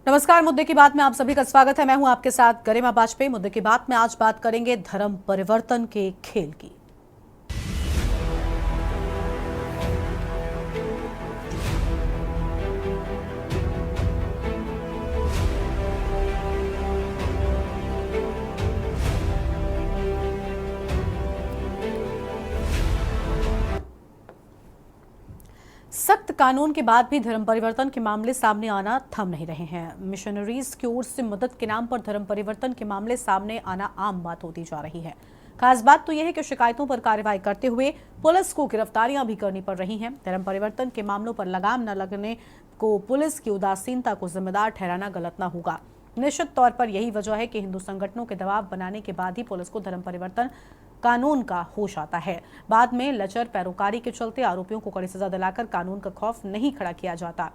नमस्कार। मुद्दे की बात में आप सभी का स्वागत है। मैं हूं आपके साथ गरिमा वाजपेयी। मुद्दे की बात में आज बात करेंगे धर्म परिवर्तन के खेल की। सख्त कानून के बाद भी धर्म परिवर्तन के मामले सामने आना थम नहीं रहे हैं। मिशनरीज की ओर से मदद के नाम पर धर्म परिवर्तन के मामले सामने आना आम बात होती जा रही है। खास बात तो यह है कि शिकायतों पर कार्रवाई करते हुए पुलिस को गिरफ्तारियां भी करनी पड़ रही हैं। धर्म परिवर्तन के मामलों पर लगाम न लगने को पुलिस की उदासीनता को जिम्मेदार ठहराना गलत न होगा। निश्चित तौर पर यही वजह है कि हिंदू संगठनों के दबाव बनाने के बाद ही पुलिस को धर्म परिवर्तन कानून का होश आता है। बाद में लचर पैरोकारी के चलते आरोपियों को कड़ी सजा दिलाकर कानून का खौफ नहीं खड़ा किया जाता।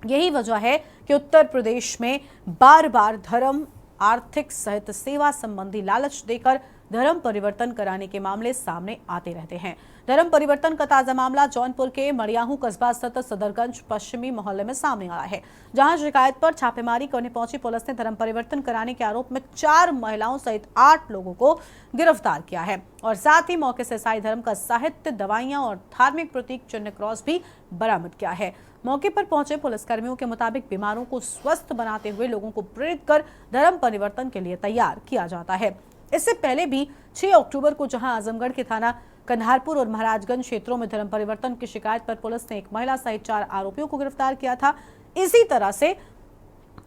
यही वजह है कि उत्तर प्रदेश में बार बार धर्म, आर्थिक सहित सेवा संबंधी लालच देकर धर्म परिवर्तन कराने के मामले सामने आते रहते हैं। धर्म परिवर्तन का ताजा मामला जौनपुर के मड़ियाहू कस्बा स्थित सदरगंज पश्चिमी मोहल्ले में सामने आया है, जहां शिकायत पर छापेमारी करने पहुंची पुलिस ने धर्म परिवर्तन कराने के आरोप में 4 महिलाओं सहित 8 लोगों को गिरफ्तार किया है और साथ ही मौके से ईसाई धर्म का साहित्य, दवाइयां और धार्मिक प्रतीक चिन्ह क्रॉस भी बरामद किया है। मौके पर पहुंचे पुलिसकर्मियों के मुताबिक बीमारों को स्वस्थ बनाते हुए लोगों को प्रेरित कर धर्म परिवर्तन के लिए तैयार किया जाता है। इससे पहले भी 6 अक्टूबर को जहां आजमगढ़ के थाना कन्हारपुर और महाराजगंज क्षेत्रों में धर्म परिवर्तन की शिकायत पर पुलिस ने एक महिला सहित 4 आरोपियों को गिरफ्तार किया था। इसी तरह से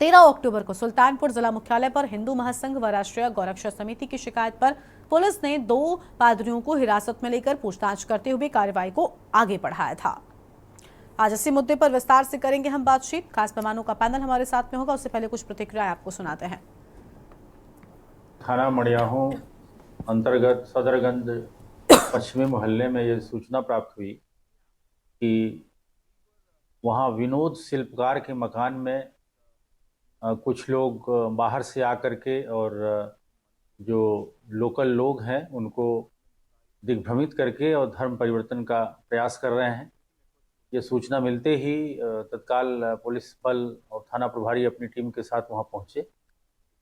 13 अक्टूबर को सुल्तानपुर जिला मुख्यालय पर हिंदू महासंघ व राष्ट्रीय गौरक्षा समिति की शिकायत पर पुलिस ने 2 पादरियों को हिरासत में लेकर पूछताछ करते हुए कार्रवाई को आगे बढ़ाया था। आज इसी मुद्दे पर विस्तार से करेंगे हम बातचीत। खास मेहमानों का पैनल हमारे साथ में होगा, उससे पहले कुछ प्रतिक्रियाएं आपको सुनाते हैं। थाना मड़ियाहू अंतर्गत सदरगंज पश्चिमी मोहल्ले में ये सूचना प्राप्त हुई कि वहाँ विनोद शिल्पकार के मकान में कुछ लोग बाहर से आकर के और जो लोकल लोग हैं उनको दिग्भ्रमित करके और धर्म परिवर्तन का प्रयास कर रहे हैं। ये सूचना मिलते ही तत्काल पुलिस बल और थाना प्रभारी अपनी टीम के साथ वहाँ पहुँचे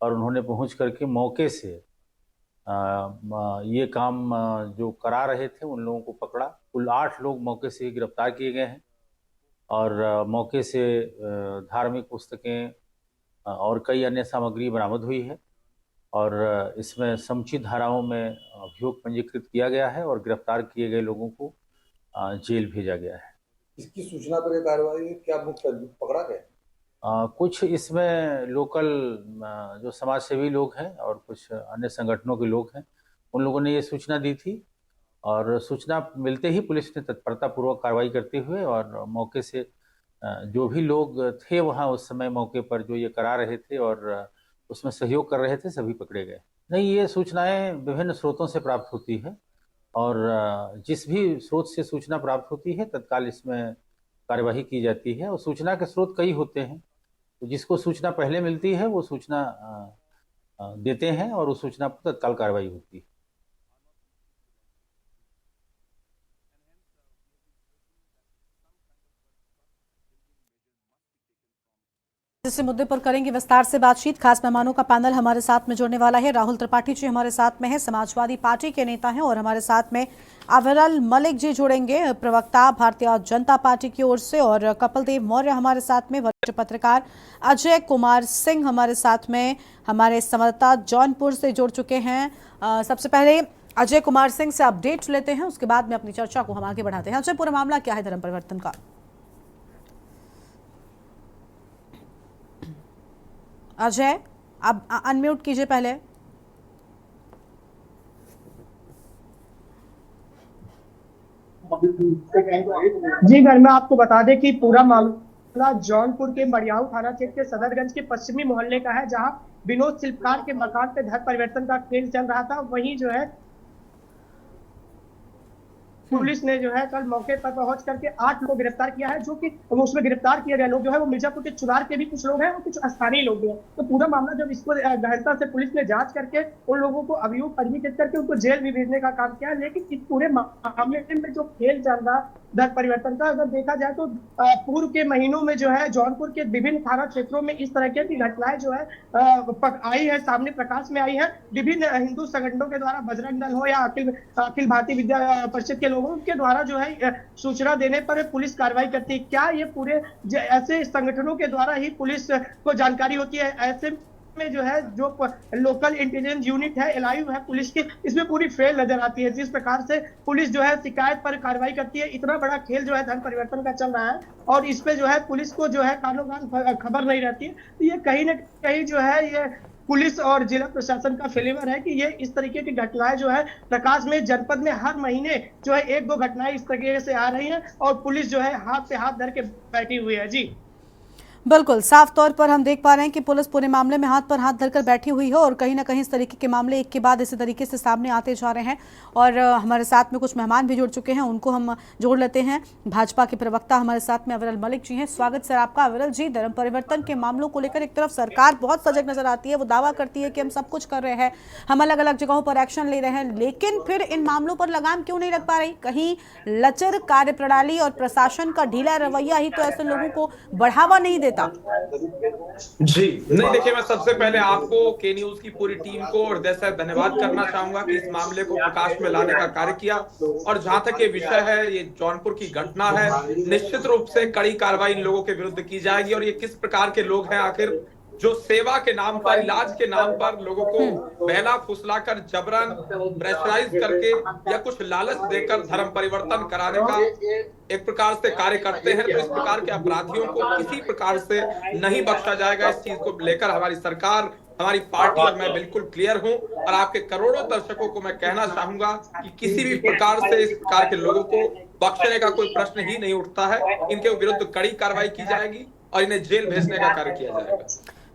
और उन्होंने पहुँच करके मौके से ये काम जो करा रहे थे उन लोगों को पकड़ा। कुल 8 लोग मौके से गिरफ्तार किए गए हैं और मौके से धार्मिक पुस्तकें और कई अन्य सामग्री बरामद हुई है और इसमें समुचित धाराओं में अभियोग पंजीकृत किया गया है और गिरफ्तार किए गए लोगों को जेल भेजा गया है। इसकी सूचना पर कार्रवाई क्या मुख्य पकड़ा गया? कुछ इसमें लोकल जो समाज सेवी लोग हैं और कुछ अन्य संगठनों के लोग हैं, उन लोगों ने ये सूचना दी थी और सूचना मिलते ही पुलिस ने तत्परतापूर्वक कार्रवाई करते हुए और मौके से जो भी लोग थे वहाँ उस समय मौके पर जो ये करा रहे थे और उसमें सहयोग कर रहे थे, सभी पकड़े गए। नहीं, ये सूचनाएं विभिन्न स्रोतों से प्राप्त होती है और जिस भी स्रोत से सूचना प्राप्त होती है तत्काल इसमें कार्यवाही की जाती है और सूचना के स्रोत कई होते हैं। तो जिसको सूचना पहले मिलती है वो सूचना देते हैं और उस सूचना पर तत्काल कार्रवाई होती है। इस मुद्दे पर करेंगे विस्तार से बातचीत। खास मेहमानों का पैनल हमारे साथ में जुड़ने वाला है। राहुल त्रिपाठी जी हमारे साथ में है, समाजवादी पार्टी के नेता हैं, और हमारे साथ में अविरल मलिक जी जुड़ेंगे, प्रवक्ता भारतीय जनता पार्टी की ओर से, और कपिल देव मौर्य हमारे साथ में, वरिष्ठ पत्रकार अजय कुमार सिंह हमारे साथ में, हमारे संवाददाता जौनपुर से जुड़ चुके हैं। सबसे पहले अजय कुमार सिंह से अपडेट लेते हैं, उसके बाद में अपनी चर्चा को हम आगे बढ़ाते हैं। अजय, पूरा मामला क्या है धर्म परिवर्तन का? अजय, आप अनम्यूट कीजिए पहले। जी घर में आपको बता दें कि पूरा मामला जौनपुर के मड़ियाहू थाना क्षेत्र के सदरगंज के पश्चिमी मोहल्ले का है, जहां विनोद शिल्पकार के मकान पे धर्म परिवर्तन का खेल चल रहा था। वहीं जो है पुलिस ने जो है कल मौके पर पहुंच करके 8 लोग गिरफ्तार किया है, जो कि उसमें गिरफ्तार किए गए लोग जो है वो मिर्जापुर के चुनार के भी कुछ लोग हैं और कुछ स्थानीय लोग भी हैं। तो पूरा मामला जब इसको गहनता से पुलिस ने जांच करके उन लोगों को अभियुक्त पंजीकृत करके उनको जेल भी भेजने का काम किया है। लेकिन इस पूरे मामले में जो खेल चल रहा धर्म परिवर्तन का, अगर देखा जाए तो पूर्व के महीनों में जो है जौनपुर के विभिन्न थाना क्षेत्रों में इस तरह की घटनाएं जो है आई है, सामने प्रकाश में आई है। विभिन्न हिंदू संगठनों के द्वारा, बजरंग दल हो या अखिल भारतीय विद्या परिषद के लोगों के द्वारा जो है सूचना देने पर पुलिस कार्रवाई करती है। क्या ये पूरे ऐसे संगठनों के द्वारा ही पुलिस को जानकारी होती है? ऐसे में जो है जो लोकल इंटेलिजेंस यूनिट है, एलआईयू है पुलिस की, इसमें पूरी फेल नजर आती है। जिस प्रकार से पुलिस जो है शिकायत पर कार्रवाई करती है, इतना बड़ा खेल जो है धर्म परिवर्तन का चल रहा है और इस पे जो है पुलिस को जो है कानो कान खबर नहीं रहती है। तो ये कहीं ना कहीं जो है ये पुलिस और जिला प्रशासन का फेलियर है कि ये इस तरीके की घटनाएं जो है प्रकाश में जनपद में हर महीने जो है 1-2 घटनाएं इस तरीके से आ रही हैं और पुलिस जो है हाथ पे हाथ धर के बैठी हुई है। जी बिल्कुल, साफ तौर पर हम देख पा रहे हैं कि पुलिस पूरे मामले में हाथ पर हाथ धरकर बैठी हुई है और कहीं ना कहीं इस तरीके के मामले एक के बाद इसी तरीके से सामने आते जा रहे हैं। और हमारे साथ में कुछ मेहमान भी जुड़ चुके हैं, उनको हम जोड़ लेते हैं। भाजपा के प्रवक्ता हमारे साथ में अविरल मलिक जी हैं। स्वागत सर आपका। अविरल जी, धर्म परिवर्तन के मामलों को लेकर एक तरफ सरकार बहुत सजग नजर आती है, वो दावा करती है कि हम सब कुछ कर रहे हैं, हम अलग अलग जगहों पर एक्शन ले रहे हैं, लेकिन फिर इन मामलों पर लगाम क्यों नहीं लग पा रही? कहीं लचर कार्यप्रणाली और प्रशासन का ढीला रवैया ही तो ऐसे लोगों को बढ़ावा नहीं देता। जी नहीं, देखिए, मैं सबसे पहले आपको के न्यूज की पूरी टीम को और हृदय से धन्यवाद करना चाहूंगा कि इस मामले को प्रकाश में लाने का कार्य किया। और जहां तक ये विषय है, ये जौनपुर की घटना है, निश्चित रूप से कड़ी कार्रवाई इन लोगों के विरुद्ध की जाएगी। और ये किस प्रकार के लोग हैं आखिर, जो सेवा के नाम पर, इलाज के नाम पर लोगों को बहला फुसलाकर, जबरन प्रेशराइज करके या कुछ लालच देकर धर्म परिवर्तन कराने का एक प्रकार से कार्य करते हैं। तो इस प्रकार के अपराधियों को किसी प्रकार से नहीं बख्शा जाएगा। इस चीज को लेकर हमारी सरकार, हमारी पार्टी और मैं बिल्कुल क्लियर हूं। और आपके करोड़ों दर्शकों को मैं कहना चाहूंगा कि किसी भी प्रकार से इस प्रकार के लोगों को बख्शने का कोई प्रश्न ही नहीं उठता है। इनके विरुद्ध कड़ी कार्रवाई की जाएगी और इन्हें जेल भेजने का कार्य किया जाएगा।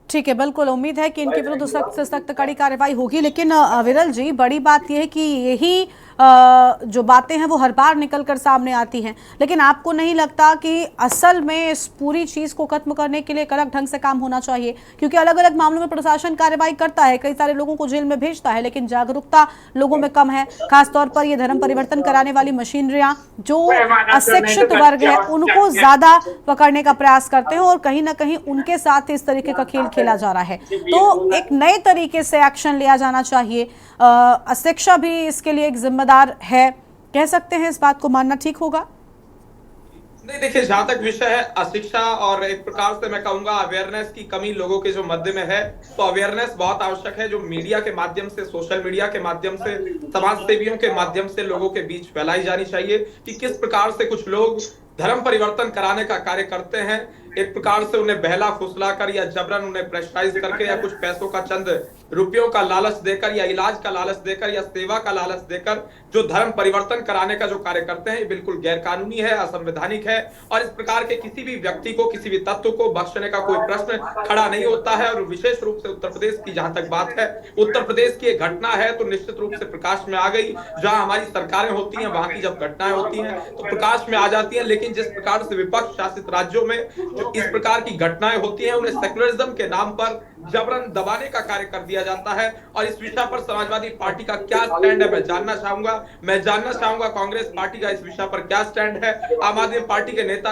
ठीक है, बिल्कुल उम्मीद है कि इनके विरुद्ध सख्त से सख्त कड़ी कार्रवाई होगी। लेकिन अविरल जी, बड़ी बात यह है कि यही जो बातें हैं वो हर बार निकल कर सामने आती हैं, लेकिन आपको नहीं लगता कि असल में इस पूरी चीज़ को खत्म करने के लिए एक अलग ढंग से काम होना चाहिए? क्योंकि अलग अलग मामलों में प्रशासन कार्रवाई करता है, कई सारे लोगों को जेल में भेजता है, लेकिन जागरूकता लोगों में कम है। खासतौर पर ये धर्म परिवर्तन कराने वाली मशीनरियां, जो अशिक्षित वर्ग है, उनको ज्यादा पकड़ने का प्रयास करते हैं और कहीं ना कहीं उनके साथ इस तरीके का खेल खेला जा रहा है। तो एक नए तरीके से एक्शन लिया जाना चाहिए। अशिक्षा भी इसके लिए एक जिम्मेदार है, कह सकते हैं, इस बात को मानना ठीक होगा? नहीं, देखिए, जहां तक विषय है अशिक्षा और एक प्रकार से मैं कहूंगा अवेयरनेस की कमी लोगों के जो मध्य में है, तो अवेयरनेस बहुत आवश्यक है, जो मीडिया के माध्यम से, सोशल मीडिया के माध्यम से, समाज सेवियों के माध्यम से लोगों के बीच फैलाई जानी चाहिए कि किस प्रकार से कुछ लोग धर्म परिवर्तन कराने का कार्य करते हैं। एक प्रकार से उन्हें बहला फुसला कर या जबरन उन्हें प्रेशराइज करके या कुछ पैसों का, चंद रुपयों का लालच देकर या इलाज का लालच देकर या सेवा का लालच देकर जो धर्म परिवर्तन कराने का जो कार्य करते हैं, ये बिल्कुल गैर कानूनी है, असंवैधानिक है। और इस प्रकार के किसी भी व्यक्ति को, किसी भी तत्व को बख्शने का कोई प्रश्न खड़ा नहीं होता है। और विशेष रूप से उत्तर प्रदेश की जहां तक बात है, उत्तर प्रदेश की एक घटना है तो निश्चित रूप से प्रकाश में आ गई। जहां हमारी सरकारें होती हैं, वहां की जब घटनाएं होती हैं तो प्रकाश में आ जाती है। लेकिन जिस प्रकार से विपक्ष शासित राज्यों में जो इस प्रकार की घटनाएं होती हैं, उन्हें सेक्युलरिज्म के नाम पर जबरन दबाने का कार्य कर दिया जाता है। और इस विषय पर समाजवादी पार्टी का क्या स्टैंड है, मैं जानना चाहूंगा कांग्रेस पार्टी का इस विषय पर क्या स्टैंड है। आम आदमी पार्टी के नेता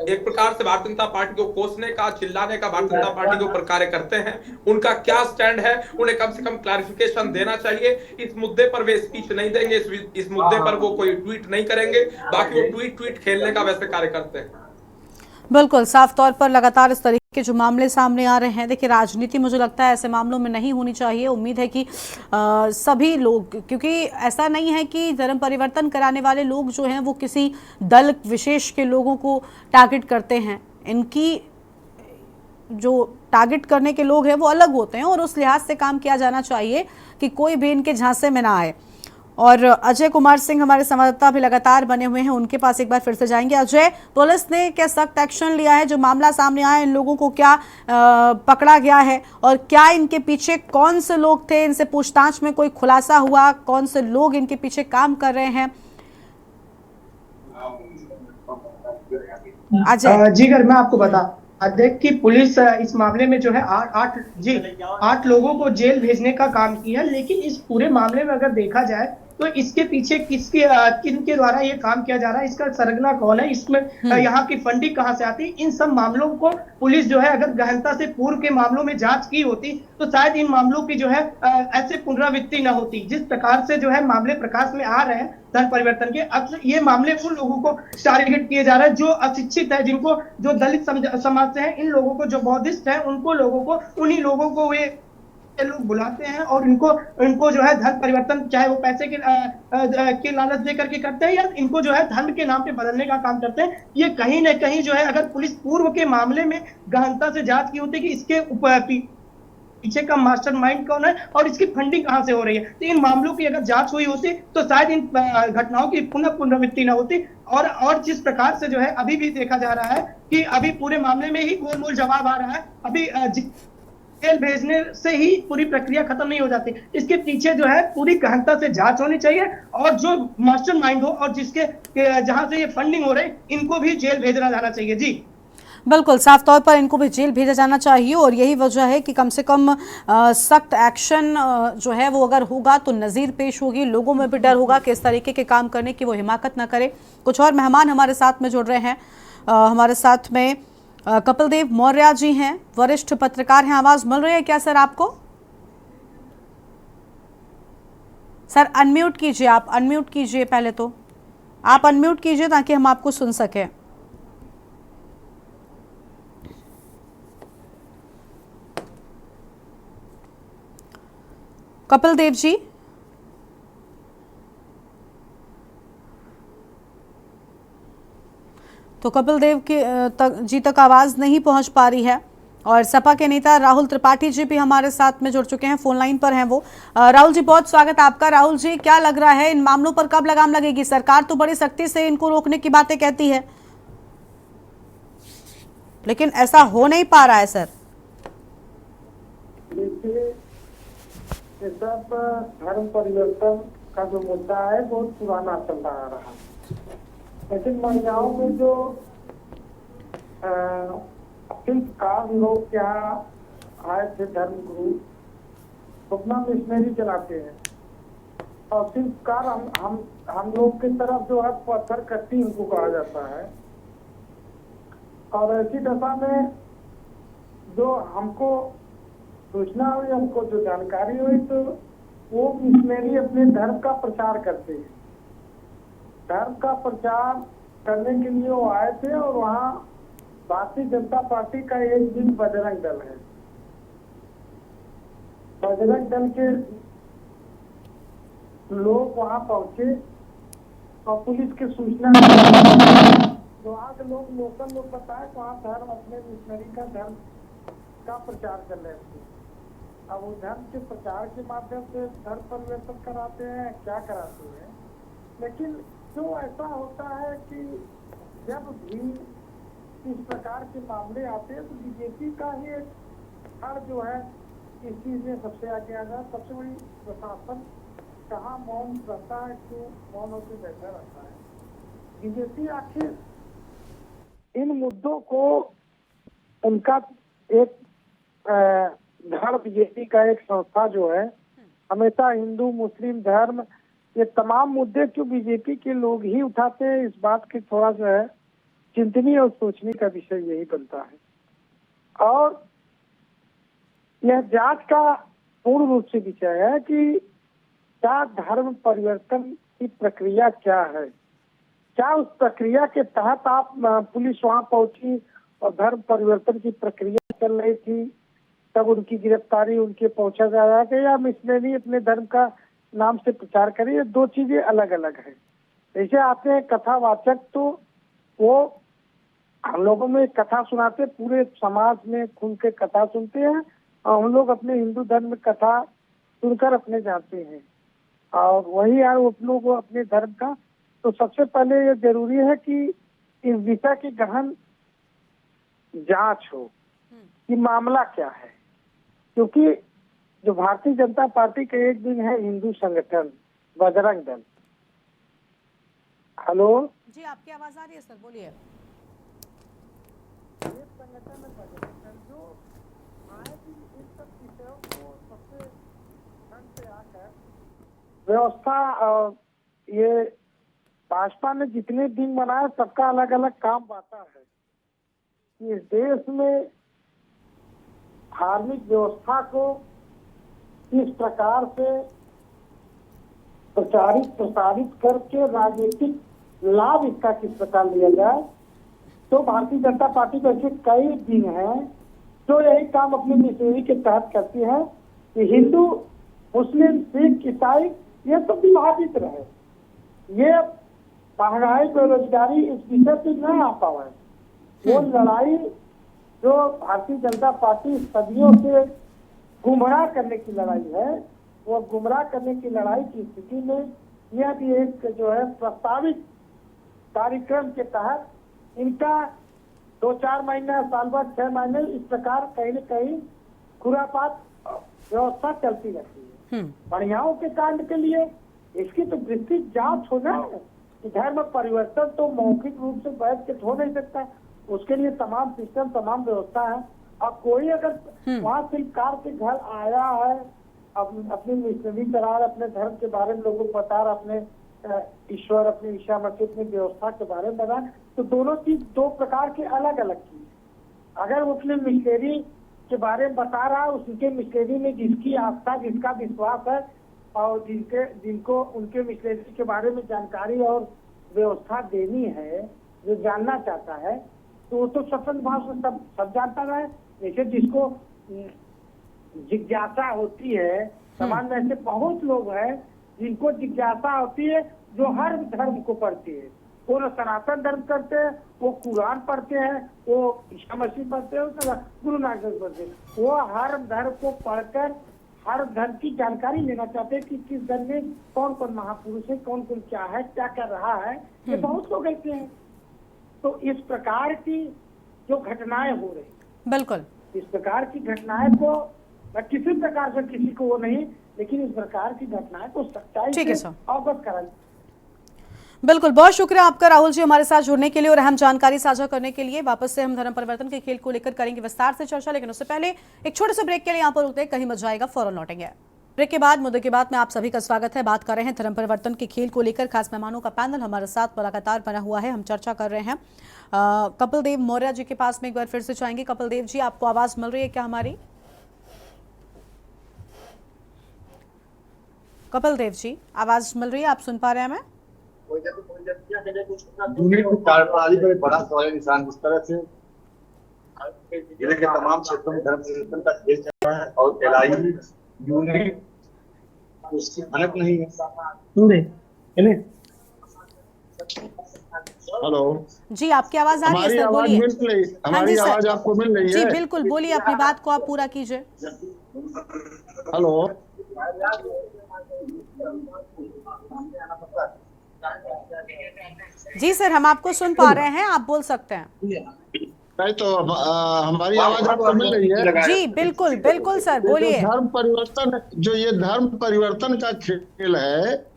एक प्रकार से भारतीय जनता पार्टी को कोसने का, चिल्लाने का भारतीय जनता पार्टी के ऊपर कार्य करते हैं, उनका क्या स्टैंड है? उन्हें कम से कम क्लैरिफिकेशन देना चाहिए। इस मुद्दे पर वे स्पीच नहीं देंगे, इस मुद्दे पर वो कोई ट्वीट नहीं करेंगे, बाकी वो ट्वीट खेलने का वैसे कार्य करते हैं। बिल्कुल, साफ तौर पर लगातार इस तरीके के जो मामले सामने आ रहे हैं, देखिए, राजनीति मुझे लगता है ऐसे मामलों में नहीं होनी चाहिए। उम्मीद है कि सभी लोग, क्योंकि ऐसा नहीं है कि धर्म परिवर्तन कराने वाले लोग जो हैं वो किसी दल विशेष के लोगों को टारगेट करते हैं। इनकी जो टारगेट करने के लोग हैं वो अलग होते हैं और उस लिहाज से काम किया जाना चाहिए कि कोई भी इनके झांसे में ना आए। और अजय कुमार सिंह हमारे संवाददाता भी लगातार बने हुए हैं, उनके पास एक बार फिर से जाएंगे। अजय, पुलिस ने क्या सख्त एक्शन लिया है? जो मामला सामने आया, इन लोगों को क्या पकड़ा गया है और क्या इनके पीछे कौन से लोग थे? इनसे पूछताछ में कोई खुलासा हुआ? कौन से लोग इनके पीछे काम कर रहे हैं? अजय, जी अगर मैं आपको बता देख कि पुलिस इस मामले में जो है आठ लोगों को जेल भेजने का काम किया, लेकिन इस पूरे मामले में अगर देखा जाए तो इसके पीछे किनके द्वारा ये काम किया जा रहा है, इसका सरगना कौन है, इसमें यहाँ की फंडिंग कहाँ से आती है, इन सब मामलों को पुलिस जो है अगर गहनता से पूर्व के मामलों में जांच की होती तो शायद इन मामलों की जो है ऐसे पुनरावृत्ति न होती। जिस प्रकार से जो है मामले प्रकाश में आ रहे हैं धर्म परिवर्तन के, अब ये मामले उन लोगों को टारगेट किए जा रहे हैं जो अशिक्षित है, जिनको जो दलित समाज से हैं, इन लोगों को जो बौद्धिस्ट है, उनको लोगों को उन्हीं लोगों को वे लोग बुलाते हैं और इनको जो है धर्म परिवर्तन, चाहे वो पैसे के लालच देकर के करते हैं या इनको जो है धर्म के नाम पे बदलने का काम करते हैं। ये कहीं ना कहीं जो है अगर पुलिस पूर्व के मामले में गहनता से जांच की होती कि इसके पीछे का मास्टरमाइंड कौन है और इसकी फंडिंग कहां से हो रही है, तो इन मामलों की अगर जांच हुई होती तो शायद इन घटनाओं की पुनरावृत्ति न होती। और जिस प्रकार से जो है अभी भी देखा जा रहा है कि अभी पूरे मामले में ही गोलमोल जवाब आ रहा है, अभी जेल भेजने से ही पूरी प्रक्रिया खत्म नहीं हो जाती, इसके पीछे जो है पूरी गहनता से जांच होनी चाहिए और जो मास्टरमाइंड हो और जहां से ये फंडिंग हो रही, इनको भी जेल भेजना जाना चाहिए। जी बिल्कुल, साफ तौर पर इनको भी जेल भेजा जाना चाहिए और यही वजह है कि कम से कम सख्त एक्शन जो है वो अगर होगा तो नज़ीर पेश होगी, लोगों में भी डर होगा कि इस तरीके के काम करने की वो हिमाकत ना करे। कुछ और मेहमान हमारे साथ में जुड़ रहे हैं। हमारे साथ में कपिल देव मौर्य जी हैं, वरिष्ठ पत्रकार हैं। आवाज़ मिल रही है क्या सर आपको? सर अनम्यूट कीजिए, आप अनम्यूट कीजिए, पहले तो आप अनम्यूट कीजिए ताकि हम आपको सुन सकें। कपिल देव जी, तो कपिल देव के तक आवाज नहीं पहुंच पा रही है। और सपा के नेता राहुल त्रिपाठी जी भी हमारे साथ में जुड़ चुके हैं, फोन लाइन पर हैं वो। राहुल जी, बहुत स्वागत आपका। राहुल जी, क्या लग रहा है इन मामलों पर कब लगाम लगेगी? सरकार तो बड़ी सख्ती से इनको रोकने की बातें कहती है, लेकिन ऐसा हो नहीं पा रहा है सर। देखिए, सब धर्म परिवर्तन का जो मुद्दा है बहुत पुराना चल रहा रहा, लेकिन महिलाओं में जो शिल्पकार लोग क्या आए थे, धर्म गुरु अपना मिशनरी चलाते हैं और शिल्पकार हम लोग की तरफ जो है पत्थर कट्टी उनको कहा जाता है। और ऐसी दशा में जो हमको सूचना हुई, हमको जो जानकारी हुई, तो वो मिशनरी अपने धर्म का प्रचार करते हैं। धर्म का प्रचार करने के लिए वो आए थे और वहाँ भारतीय जनता पार्टी का एक दिन बजरंग दल है, बजरंग दल के लोग वहाँ पहुंचे और पुलिस की सूचना तो वहाँ के लोकल लोग बताए वहाँ धर्म अपने मिशनरी का धर्म का प्रचार कर रहे थे। अब वो धर्म के प्रचार के माध्यम से धर्म परिवर्तन कराते हैं, क्या कराते हैं, लेकिन जो ऐसा होता है कि जब भी इस प्रकार के मामले आते हैं तो बीजेपी का ही एक हर जो है इस चीज में सबसे आगे आ जाए। सबसे बड़ी प्रशासन कहाँ मौन रहता है, क्यों मौन होकर बैठा रहता है? बीजेपी आखिर इन मुद्दों को, उनका एक धर्म, बीजेपी का एक संस्था जो है हमेशा हिंदू मुस्लिम धर्म ये तमाम मुद्दे क्यों बीजेपी के लोग ही उठाते हैं, इस बात की थोड़ा जो है चिंतनीय और सोचने का विषय यही बनता है। और यह जांच का पूर्ण रूप से विषय है कि क्या धर्म परिवर्तन की प्रक्रिया क्या है, क्या उस प्रक्रिया के तहत आप पुलिस वहां पहुंची और धर्म परिवर्तन की प्रक्रिया चल रही थी तब उनकी गिरफ्तारी, उनके पहुंचा जा रहा था, या मिशनरी अपने धर्म का नाम से प्रचार करें? ये दो चीजें अलग अलग है। जैसे आते हैं कथावाचक, तो वो हम लोगों में कथा सुनाते, पूरे समाज में खुल के कथा सुनते हैं और हम लोग अपने हिंदू धर्म में कथा सुनकर अपने जाते हैं और वही यार अपनों को अपने धर्म का। तो सबसे पहले ये जरूरी है कि इस विषय की गहन जांच हो कि मामला क्या है, क्योंकि जो भारतीय जनता पार्टी का एक दिन है हिंदू संगठन बजरंग दल, हेलो, जी आपकी आवाज आ रही है सर, बोलिए। एक संगठन में सर जो आए भी इन सब विषयों को सबसे ढंग से आकर व्यवस्था ये भाजपा ने जितने दिन बनाए सबका अलग अलग काम बांटा है। इस देश में धार्मिक व्यवस्था को किस प्रकार से प्रचारित प्रसारित करके राजनीतिक लाभ इसका किस प्रकार लिया जाए, तो भारतीय जनता पार्टी के ऐसे कई दिन हैं जो यही काम अपनी मिशनरी के तहत करती है कि हिंदू, मुस्लिम, सिख, ईसाई ये तो विभाजित रहे, ये महंगाई, बेरोजगारी इस विषय पे न आ पाए। वो लड़ाई जो भारतीय जनता पार्टी सदियों से गुमराह करने की लड़ाई है, वो गुमराह करने की लड़ाई की स्थिति में यह भी एक जो है प्रस्तावित कार्यक्रम के तहत इनका 2-4 महीने, साल भर, 6 महीने इस प्रकार कहीं न कहीं खुरापात व्यवस्था चलती रहती है। बढ़ियाओं के कांड के लिए इसकी तो विस्तृत जांच होना है कि धर्म परिवर्तन तो मौखिक रूप से बैठ के हो नहीं सकता, उसके लिए तमाम सिस्टम, तमाम व्यवस्था है। अब कोई अगर वहाँ शिल्पकार के घर आया है, अपनी मिशनरी करा रहा, अपने धर्म के बारे में लोगों को बता रहा, अपने ईश्वर, अपने ईशा मसीह, अपनी व्यवस्था के बारे में बता, तो दोनों चीज दो प्रकार के अलग अलग चीज। अगर वो अपने मिशनरी के बारे में बता रहा है, उसके मिशनरी में जिसकी आस्था, जिसका विश्वास है और जिनको उनके मिशनरी के बारे में जानकारी और व्यवस्था देनी है, जो जानना चाहता है, तो वो तो स्वतंत्र भाव से सब जानता रहे। जैसे जिसको जिज्ञासा होती है, समाज में ऐसे बहुत लोग हैं जिनको जिज्ञासा होती है, जो हर धर्म को पढ़ते हैं। वो सनातन धर्म करते हैं, वो कुरान पढ़ते हैं, वो ईसा मसीह पढ़ते हैं, गुरु नानक देव पढ़ते हैं। वो हर धर्म को पढ़कर हर धर्म की जानकारी लेना चाहते हैं कि किस धर्म में कौन कौन महापुरुष है, कौन कौन क्या है, क्या कर रहा है। ये बहुत लोग ऐसे हैं। तो इस प्रकार की जो घटनाएं हो रही, बिल्कुल इस प्रकार की घटनाएं को किसी प्रकार से किसी को वो नहीं, लेकिन इस प्रकार की घटनाएं को सच्चाई से अवगत कराई। बिल्कुल, बहुत शुक्रिया आपका राहुल जी हमारे साथ जुड़ने के लिए और अहम जानकारी साझा करने के लिए। वापस से हम धर्म परिवर्तन के खेल को लेकर करेंगे विस्तार से चर्चा, लेकिन उससे पहले एक छोटे से ब्रेक के लिए यहाँ पर रुकते हैं, कहीं मत जाएगा, फौरन लौटेंगे। ब्रेक के बाद मुद्दे के बाद में आप सभी का स्वागत है। बात कर रहे हैं धर्म परिवर्तन के खेल को लेकर। खास मेहमानों का पैनल हमारे साथ लगातार बना हुआ है, हम चर्चा कर रहे हैं। कपिल देव मौर्य जी के पास में एक बार फिर से जाएंगे। कपिल देव जी, आपको आवाज मिल रही है क्या हमारी? कपिल देव जी, आवाज मिल रही है, आप सुन पा रहे हैं? हमें कार्यप्रणाली पर बड़ा सवाल निशान इस तरह से जिले के तमाम क्षेत्रों में धर्म परिवर्तन का खेल चल रहा है और एलआई यूनिट उसकी भनक नहीं है। हेलो जी, आपकी आवाज आ रही है सर, बोलिए। हमारी आवाज आपको मिल रही है? जी बिल्कुल, बोलिए, अपनी बात को आप पूरा कीजिए। हेलो, जी सर, हम आपको सुन पा रहे हैं, आप बोल सकते हैं। नहीं तो हमारी आवाज आपको मिल रही है? जी बिल्कुल बिल्कुल सर, बोलिए। धर्म परिवर्तन, जो ये धर्म परिवर्तन का खेल है,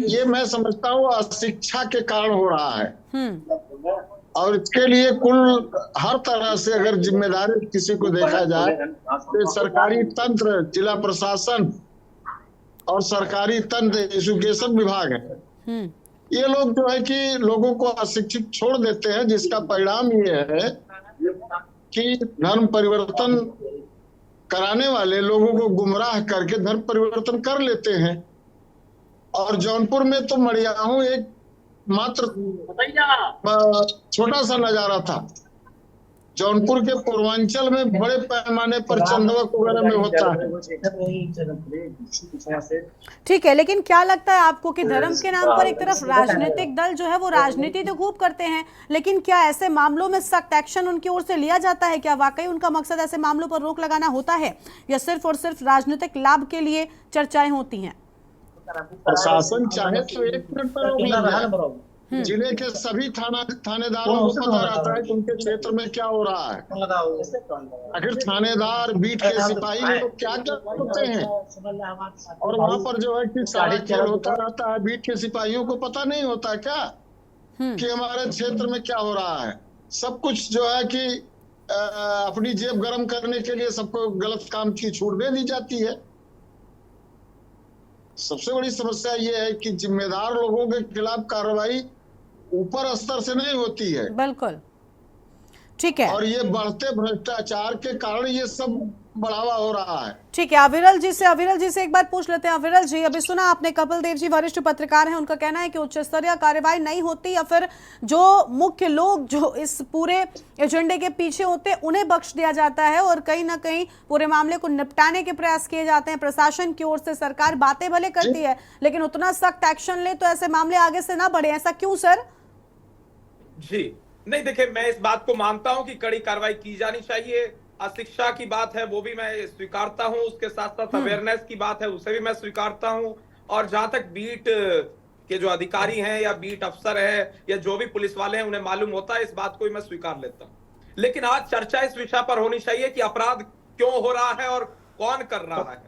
ये मैं समझता हूँ अशिक्षा के कारण हो रहा है। और इसके लिए कुल हर तरह से अगर जिम्मेदारी किसी को देखा जाए तो सरकारी तंत्र, जिला प्रशासन और सरकारी तंत्र, एजुकेशन विभाग है, ये लोग जो है कि लोगों को अशिक्षित छोड़ देते हैं, जिसका परिणाम ये है कि धर्म परिवर्तन कराने वाले लोगों को गुमराह करके धर्म परिवर्तन कर लेते हैं। और जौनपुर में तो मड़ियाहू एक मात्र छोटा सा नजारा था। जौनपुर के पूर्वांचल में बड़े पैमाने पर चंदवक वगैरह में होता है। ठीक है, लेकिन क्या लगता है आपको कि धर्म के नाम पर एक तरफ राजनीतिक दल जो है वो राजनीति तो खूब करते हैं, लेकिन क्या ऐसे मामलों में सख्त एक्शन उनकी ओर से लिया जाता है? क्या वाकई उनका मकसद ऐसे मामलों पर रोक लगाना होता है, या सिर्फ और सिर्फ राजनीतिक लाभ के लिए चर्चाएं होती हैं? प्रशासन चाहे तो 1 मिनट पर रोक लगाए। जिले के सभी थानेदारों को पता रहता है कि उनके क्षेत्र में क्या हो रहा है। आखिर थानेदार, बीट के सिपाही लोग क्या क्या करते हैं, और वहाँ पर जो है कि सारा खेल होता रहता है, बीट के सिपाहियों को पता नहीं होता क्या? कि हमारे क्षेत्र में क्या हो रहा है। सब कुछ जो है कि अपनी जेब गर्म करने के लिए सबको गलत काम की छूट दे दी जाती है। सबसे बड़ी समस्या ये है कि जिम्मेदार लोगों के खिलाफ कार्रवाई ऊपर स्तर से नहीं होती है। बिल्कुल ठीक है। और ये बढ़ते भ्रष्टाचार के कारण ये सब बढ़ावा हो रहा है। ठीक है, अविरल जी से एक बार पूछ लेते हैं। अविरल जी, अभी सुना आपने, कपिल देव जी वरिष्ठ पत्रकार हैं, उनका कहना है कि उच्च स्तरीय कार्रवाई नहीं होती या फिर जो मुख्य लोग जो इस पूरे एजेंडे के पीछे होते हैं उन्हें बख्श दिया जाता है और कहीं ना कहीं पूरे मामले को निपटाने के प्रयास किए जाते हैं। प्रशासन की ओर से सरकार बातें भले करती है लेकिन उतना सख्त एक्शन ले तो ऐसे मामले आगे से ना बढ़े, ऐसा क्यों सर? जी नहीं, देखिए मैं इस बात को मानता हूं कि कड़ी कार्रवाई की जानी चाहिए। अशिक्षा की बात है वो भी मैं स्वीकारता हूं, उसके साथ साथ अवेयरनेस की बात है उसे भी मैं स्वीकारता हूं। और जहां तक बीट के जो अधिकारी हैं या बीट अफसर है या जो भी पुलिस वाले हैं उन्हें मालूम होता है, इस बात को भी मैं स्वीकार लेता हूं। लेकिन आज चर्चा इस विषय पर होनी चाहिए कि अपराध क्यों हो रहा है और कौन कर रहा है।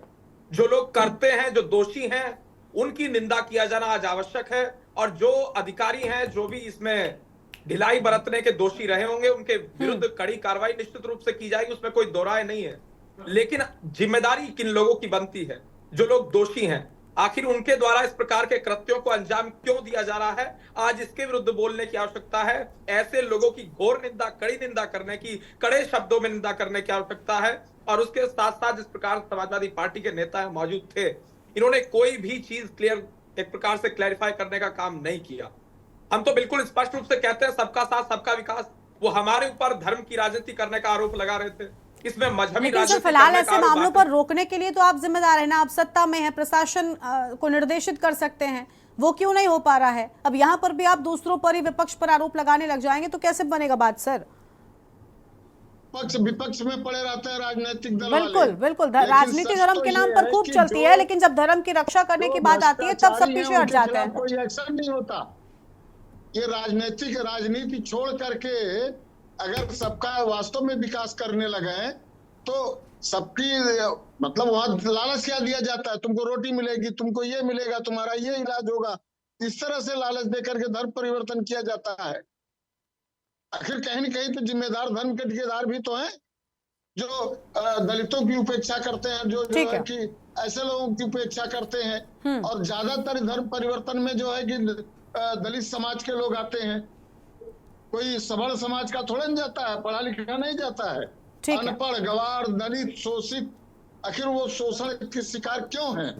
जो लोग करते हैं, जो दोषी हैं, उनकी निंदा किया जाना आज आवश्यक है। और जो अधिकारी हैं जो भी इसमें ढिलाई बरतने के दोषी रहे होंगे उनके विरुद्ध कड़ी कार्रवाई निश्चित रूप से की जाएगी, उसमें कोई दो राय नहीं है। लेकिन जिम्मेदारी किन लोगों की बनती है? जो लोग दोषी हैं, आखिर उनके द्वारा इस प्रकार के कृत्यों को अंजाम क्यों दिया जा रहा है, आज इसके विरुद्ध बोलने की आवश्यकता है। ऐसे लोगों की घोर निंदा, कड़ी निंदा करने की, कड़े शब्दों में निंदा करने की आवश्यकता है। और उसके साथ साथ जिस प्रकार समाजवादी पार्टी के नेता मौजूद थे, इन्होंने कोई भी चीज क्लियर एक प्रकार से क्लैरिफाई करने का काम नहीं किया। हम तो बिल्कुल स्पष्ट रूप से कहते हैं सबका साथ सबका विकास। वो हमारे ऊपर धर्म की राजनीति करने का आरोप लगा रहे थे, इसमें मजहबी राजनीति। फिलहाल ऐसे मामलों पर रोकने के लिए तो आप जिम्मेदार है ना, आप सत्ता में है, प्रशासन को निर्देशित कर सकते हैं, वो क्यों नहीं हो पा रहा है? अब यहाँ पर भी आप दूसरों पर ही, विपक्ष पर आरोप लगाने लग जाएंगे तो कैसे बनेगा बात सर? पक्ष विपक्ष में पड़े रहते हैं राजनीतिक दल। बिल्कुल राजनीति धर्म के नाम पर खूब चलती है, लेकिन जब धर्म की रक्षा करने की बात आती है तब सब पीछे हट जाते हैं। कोई एक्शन नहीं होता। ये राजनीति छोड़ करके अगर सबका वास्तव में विकास करने लगे तो सबकी मतलब वहां लालच क्या दिया जाता है, तुमको रोटी मिलेगी, तुमको ये मिलेगा, तुम्हारा ये इलाज होगा, इस तरह से लालच दे करके धर्म परिवर्तन किया जाता है। आखिर कहीं न कहीं तो जिम्मेदार धर्म के ठेकेदार भी तो हैं जो दलितों की उपेक्षा करते हैं, जो है कि ऐसे लोगों की उपेक्षा करते हैं। और ज्यादातर धर्म परिवर्तन में जो है कि दलित समाज के लोग आते हैं, कोई सवर्ण समाज का थोड़ा नहीं जाता है, पढ़ा लिखा नहीं जाता है। अनपढ़, गवार, दलित, शोषित, आखिर वो शोषण के शिकार क्यों हैं?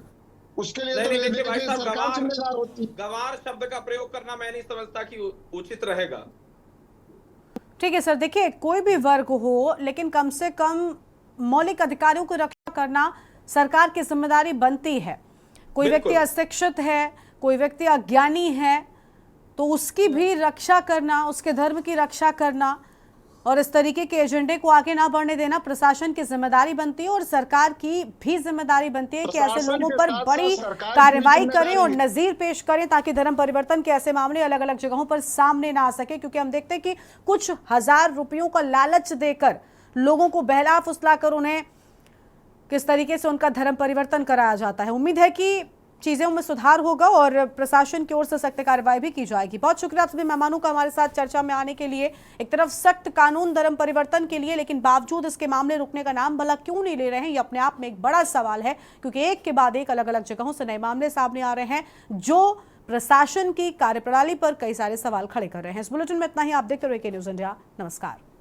उसके लिए तो सरकार जिम्मेदार होती है। गवार शब्द का प्रयोग करना मैं नहीं समझता कि उचित रहेगा। ठीक है सर, देखिए कोई भी वर्ग हो लेकिन कम से कम मौलिक अधिकारों की रक्षा करना सरकार की जिम्मेदारी बनती है। कोई व्यक्ति अशिक्षित है, कोई व्यक्ति अज्ञानी है तो उसकी भी रक्षा करना, उसके धर्म की रक्षा करना और इस तरीके के एजेंडे को आगे ना बढ़ने देना प्रशासन की जिम्मेदारी बनती है। और सरकार की भी जिम्मेदारी बनती है कि ऐसे लोगों पर बड़ी कार्रवाई करें और नजीर पेश करें ताकि धर्म परिवर्तन के ऐसे मामले अलग अलग जगहों पर सामने ना आ सके। क्योंकि हम देखते हैं कि कुछ हजार रुपयों का लालच देकर लोगों को बहला फुसला कर उन्हें किस तरीके से उनका धर्म परिवर्तन कराया जाता है। उम्मीद है कि चीजों में सुधार होगा और प्रशासन की ओर से सख्त कार्रवाई भी की जाएगी। बहुत शुक्रिया आप सभी मेहमानों का हमारे साथ चर्चा में आने के लिए। एक तरफ सख्त कानून धर्म परिवर्तन के लिए, लेकिन बावजूद इसके मामले रुकने का नाम भला क्यों नहीं ले रहे हैं, ये अपने आप में एक बड़ा सवाल है। क्योंकि एक के बाद एक अलग अलग जगहों से नए मामले सामने आ रहे हैं जो प्रशासन की कार्यप्रणाली पर कई सारे सवाल खड़े कर रहे हैं। इस बुलेटिन में इतना ही। आप देखते रहिए के न्यूज़ इंडिया। नमस्कार।